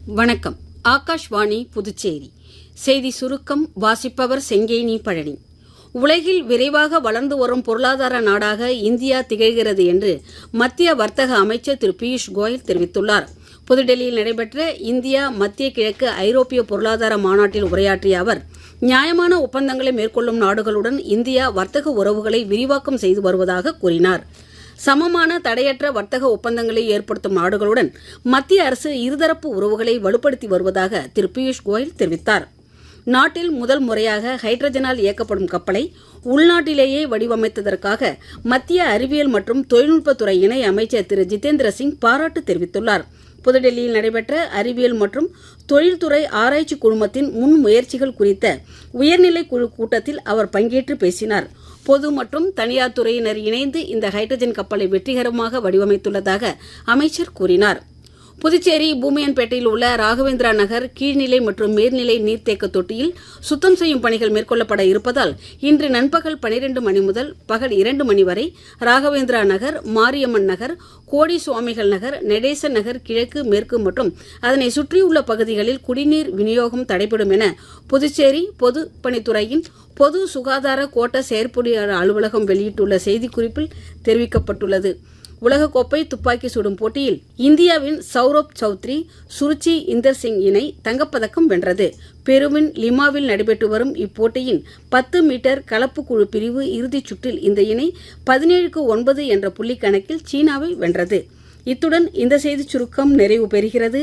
வணக்கம். ஆகாஷ்வாணி புதுச்சேரி செய்தி சுருக்கம் வாசிப்பவர் செங்கேனி பழனி. உலகில் விரைவாக வளர்ந்து வரும் பொருளாதார நாடாக இந்தியா திகழ்கிறது என்று மத்திய வர்த்தக அமைச்சர் திரு பியூஷ் கோயல் தெரிவித்துள்ளார். புதுடெல்லியில் நடைபெற்ற இந்தியா மத்திய கிழக்கு ஐரோப்பிய பொருளாதார மாநாட்டில் உரையாற்றிய அவர், நியாயமான ஒப்பந்தங்களை மேற்கொள்ளும் நாடுகளுடன் இந்தியா வர்த்தக உறவுகளை விரிவாக்கம் செய்து வருவதாக கூறினார். சமமான தடையற்ற வர்த்தக ஒப்பந்தங்களை ஏற்படுத்தும் நாடுகளுடன் மத்திய அரசு இருதரப்பு உறவுகளை வலுப்படுத்தி வருவதாக திரு பியூஷ் கோயல் தெரிவித்தார். நாட்டில் முதல் முறையாக ஹைட்ரஜனால் இயக்கப்படும் கப்பலை உள்நாட்டிலேயே வடிவமைத்ததற்காக மத்திய அறிவியல் மற்றும் தொழில்நுட்பத்துறை இணை அமைச்சர் திரு ஜிதேந்திர சிங் பாராட்டு தெரிவித்துள்ளார். புதுடெல்லியில் நடைபெற்ற அறிவியல் மற்றும் தொழில்துறை ஆராய்ச்சி குழுமத்தின் முன்முயற்சிகள் குறித்த உயர்நிலை குழு கூட்டத்தில் அவர் பங்கேற்று பேசினார். பொது மற்றும் தனியார் துறையினர் இணைந்து இந்த ஹைட்ரஜன் கப்பலை வெற்றிகரமாக வடிவமைத்துள்ளதாக அமைச்சர் கூறினார். புதுச்சேரி பூமியன்பேட்டையில் உள்ள ராகவேந்திரா நகர் கீழ்நிலை மற்றும் மேல்நிலை நீர்த்தேக்க தொட்டியில் சுத்தம் செய்யும் பணிகள் மேற்கொள்ளப்பட இருப்பதால் இன்று நண்பகல் 12 மணி முதல் பகல் 2 மணி வரை ராகவேந்திரா நகர், மாரியம்மன் நகர், கோடி சுவாமிகள் நகர், நடேசன் நகர் கிழக்கு, மேற்கு மற்றும் அதனை சுற்றியுள்ள பகுதிகளில் குடிநீர் விநியோகம் தடைபடும் என புதுச்சேரி பொதுப்பணித்துறையின் பொது சுகாதார கோட்ட செயற்பொறியாளர் அலுவலகம் வெளியிட்டுள்ள செய்திக்குறிப்பில் தெரிவிக்கப்பட்டுள்ளது. உலகக்கோப்பை துப்பாக்கி சுடும் போட்டியில் இந்தியாவின் சௌரப் சௌத்ரி, சுருச்சி இந்தர் சிங் இணை தங்கப்பதக்கம் வென்றது. பெருவின் லிமாவில் நடைபெற்று வரும் இப்போட்டியின் 10 மீட்டர் கலப்பு குழு பிரிவு இறுதிச் சுற்றில் இந்த இணை 17-9 என்ற புள்ளி கணக்கில் சீனாவை வென்றது. இத்துடன் இந்த செய்திச் சுருக்கம் நிறைவு பெறுகிறது.